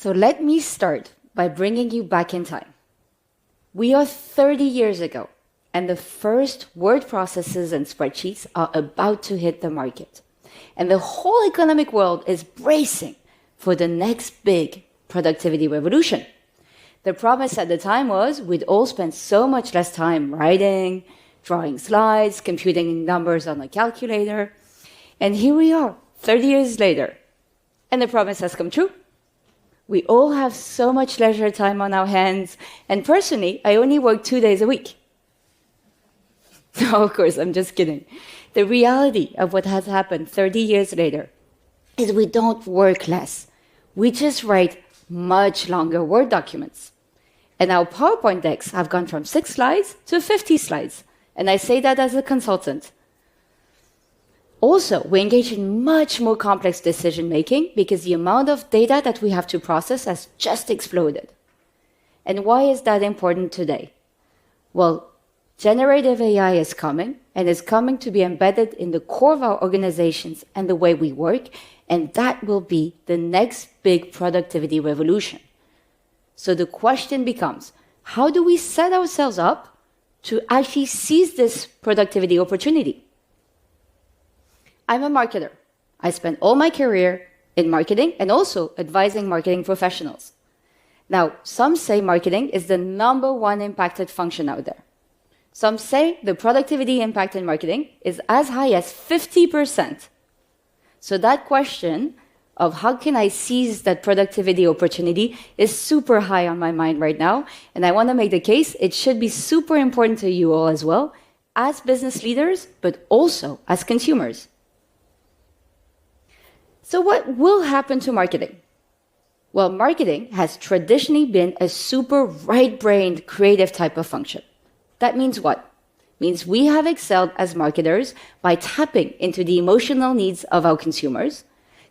So let me start by bringing you back in time. We are 30 years ago, and the first word processors and spreadsheets are about to hit the market. And the whole economic world is bracing for the next big productivity revolution. The promise at the time was we'd all spend so much less time writing, drawing slides, computing numbers on a calculator. And here we are, 30 years later. And the promise has come true. We all have so much leisure time on our hands. And personally, I only work 2 days a week. No, of course, I'm just kidding. The reality of what has happened 30 years later is we don't work less. We just write much longer Word documents. And our PowerPoint decks have gone from 6 slides to 50 slides. And I say that as a consultant. Also, we engage in much more complex decision-making because the amount of data that we have to process has just exploded. And why is that important today? Well, generative AI is coming, and is coming to be embedded in the core of our organizations and the way we work, and that will be the next big productivity revolution. So the question becomes, how do we set ourselves up to actually seize this productivity opportunity? I'm a marketer. I spent all my career in marketing and also advising marketing professionals. Now, some say marketing is the #1 impacted function out there. Some say the productivity impact in marketing is as high as 50%. So that question of how can I seize that productivity opportunity is super high on my mind right now. And I want to make the case it should be super important to you all as well, as business leaders, but also as consumers. So what will happen to marketing? Well, marketing has traditionally been a super right-brained creative type of function. That means what? It means we have excelled as marketers by tapping into the emotional needs of our consumers,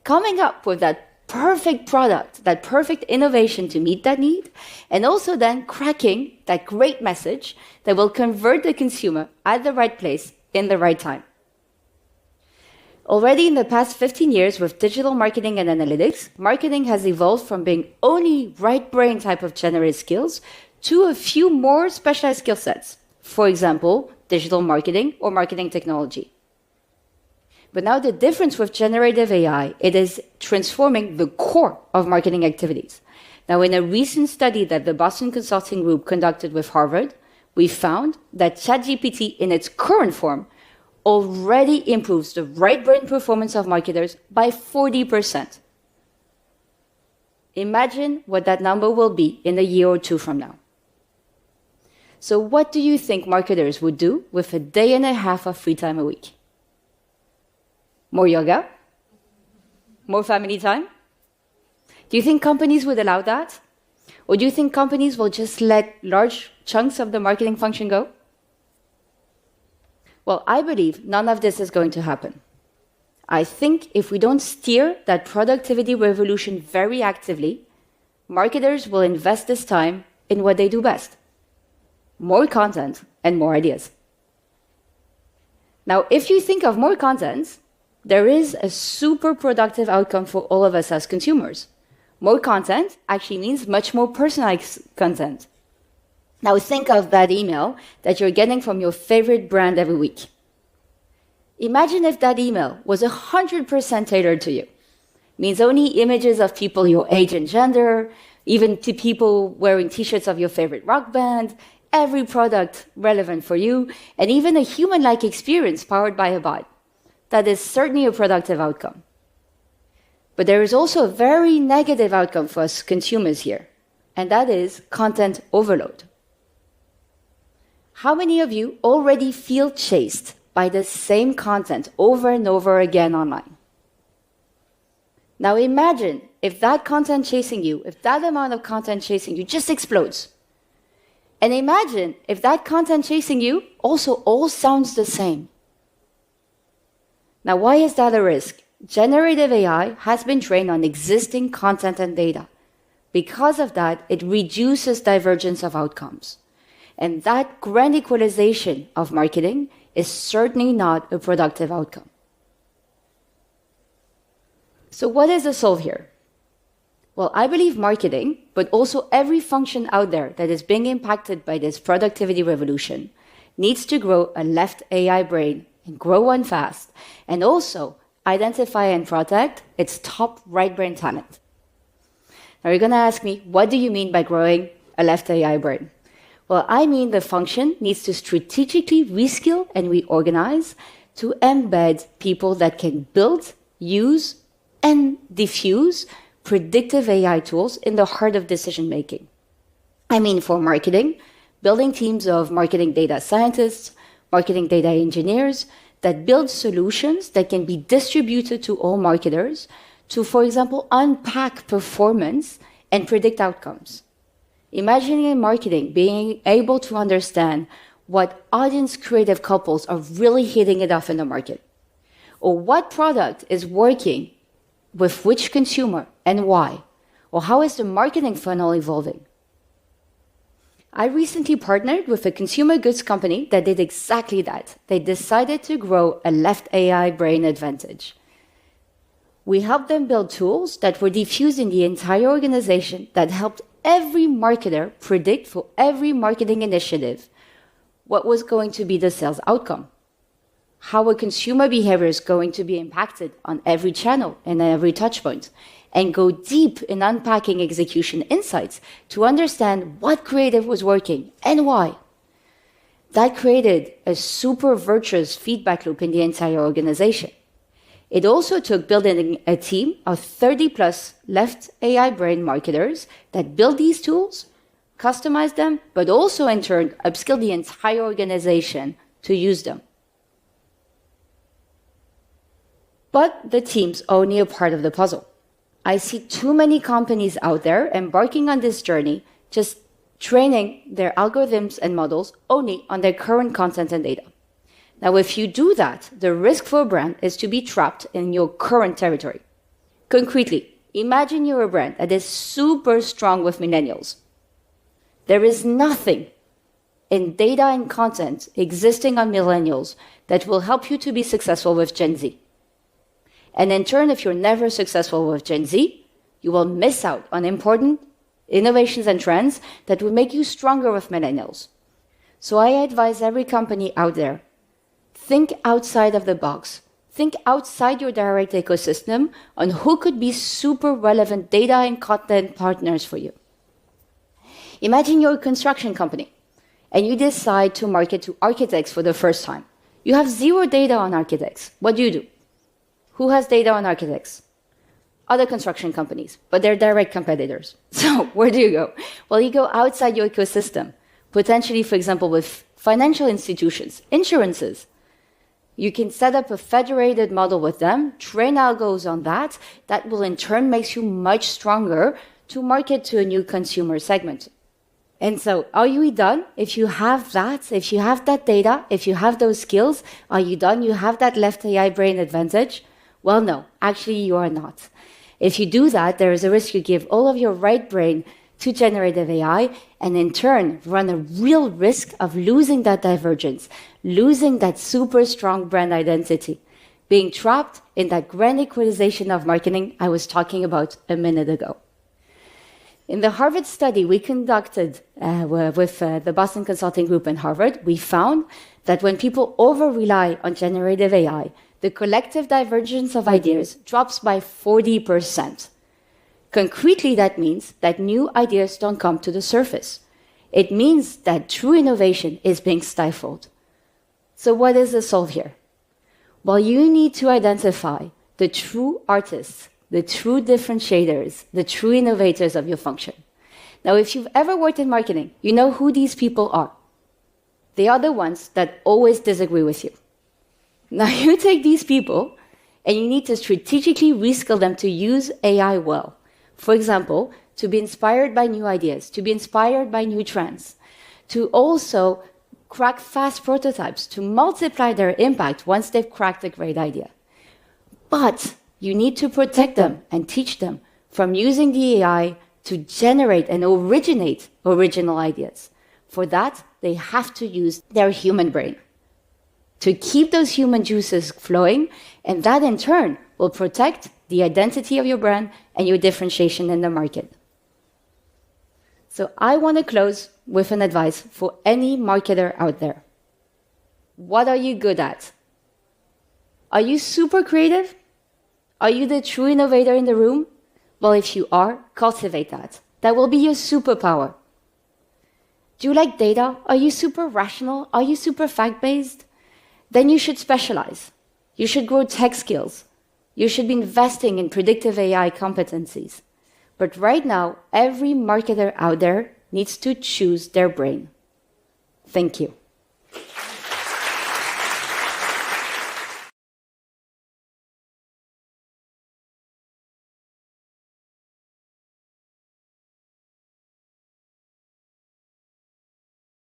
coming up with that perfect product, that perfect innovation to meet that need, and also then cracking that great message that will convert the consumer at the right place in the right time. Already in the past 15 years with digital marketing and analytics, marketing has evolved from being only right-brain type of generative skills to a few more specialized skill sets. For example, digital marketing or marketing technology. But now the difference with generative AI, it is transforming the core of marketing activities. Now, in a recent study that the Boston Consulting Group conducted with Harvard, we found that ChatGPT in its current form already improves the right brain performance of marketers by 40%. Imagine what that number will be in a year or two from now. So what do you think marketers would do with a day and a half of free time a week? More yoga? More family time? Do you think companies would allow that? Or do you think companies will just let large chunks of the marketing function go? Well, I believe none of this is going to happen. I think if we don't steer that productivity revolution very actively, marketers will invest this time in what they do best. More content and more ideas. Now, if you think of more content, there is a super productive outcome for all of us as consumers. More content actually means much more personalized content. Now think of that email that you're getting from your favorite brand every week. Imagine if that email was 100% tailored to you. It means only images of people your age and gender, even to people wearing t-shirts of your favorite rock band, every product relevant for you, and even a human-like experience powered by a bot. That is certainly a productive outcome. But there is also a very negative outcome for us consumers here, and that is content overload. How many of you already feel chased by the same content over and over again online? Now imagine if that content chasing you, if that amount of content chasing you just explodes. And imagine if that content chasing you also all sounds the same. Now why is that a risk? Generative AI has been trained on existing content and data. Because of that, it reduces divergence of outcomes. And that grand equalization of marketing is certainly not a productive outcome. So what is the solve here? Well, I believe marketing, but also every function out there that is being impacted by this productivity revolution, needs to grow a left AI brain and grow one fast, and also identify and protect its top right brain talent. Now you're going to ask me, what do you mean by growing a left AI brain? Well, I mean the function needs to strategically reskill and reorganize to embed people that can build, use, and diffuse predictive AI tools in the heart of decision making. I mean, for marketing, building teams of marketing data scientists, marketing data engineers that build solutions that can be distributed to all marketers to, for example, unpack performance and predict outcomes. Imagining in marketing being able to understand what audience creative couples are really hitting it off in the market, or what product is working with which consumer and why, or how is the marketing funnel evolving. I recently partnered with a consumer goods company that did exactly that. They decided to grow a left AI brain advantage. We helped them build tools that were diffused in the entire organization that helped every marketer predict for every marketing initiative what was going to be the sales outcome, how a consumer behavior is going to be impacted on every channel and every touch point, and go deep in unpacking execution insights to understand what creative was working and why. That created a super virtuous feedback loop in the entire organization. It also took building a team of 30 plus left AI brain marketers that build these tools, customize them, but also in turn upskill the entire organization to use them. But the team's only a part of the puzzle. I see too many companies out there embarking on this journey, just training their algorithms and models only on their current content and data. Now, if you do that, the risk for a brand is to be trapped in your current territory. Concretely, imagine you're a brand that is super strong with millennials. There is nothing in data and content existing on millennials that will help you to be successful with Gen Z. And in turn, if you're never successful with Gen Z, you will miss out on important innovations and trends that will make you stronger with millennials. So I advise every company out there, think outside of the box. Think outside your direct ecosystem on who could be super relevant data and content partners for you. Imagine you're a construction company and you decide to market to architects for the first time. You have zero data on architects. What do? Who has data on architects? Other construction companies, but they're direct competitors. So where do you go? Well, you go outside your ecosystem, potentially, for example, with financial institutions, insurances. You can set up a federated model with them, train algos on that. That will in turn make you much stronger to market to a new consumer segment. And so, are you done? If you have that, if you have that data, if you have those skills, are you done? You have that left AI brain advantage? Well, no, actually you are not. If you do that, there is a risk you give all of your right brain to generative AI, and in turn run a real risk of losing that divergence, losing that super strong brand identity, being trapped in that grand equalization of marketing I was talking about a minute ago. In the Harvard study we conducted with the Boston Consulting Group and Harvard, we found that when people over-rely on generative AI, the collective divergence of ideas drops by 40%. Concretely, that means that new ideas don't come to the surface. It means that true innovation is being stifled. So what is the solve here? Well, you need to identify the true artists, the true differentiators, the true innovators of your function. Now, if you've ever worked in marketing, you know who these people are. They are the ones that always disagree with you. Now, you take these people and you need to strategically reskill them to use AI well. For example, to be inspired by new ideas, to be inspired by new trends, to also crack fast prototypes, to multiply their impact once they've cracked a great idea. But you need to protect them and teach them from using the AI to generate and originate original ideas. For that, they have to use their human brain to keep those human juices flowing, and that in turn will protect the identity of your brand, and your differentiation in the market. So I want to close with an advice for any marketer out there. What are you good at? Are you super creative? Are you the true innovator in the room? Well, if you are, cultivate that. That will be your superpower. Do you like data? Are you super rational? Are you super fact-based? Then you should specialize. You should grow tech skills. You should be investing in predictive AI competencies. But right now, every marketer out there needs to choose their brain. Thank you.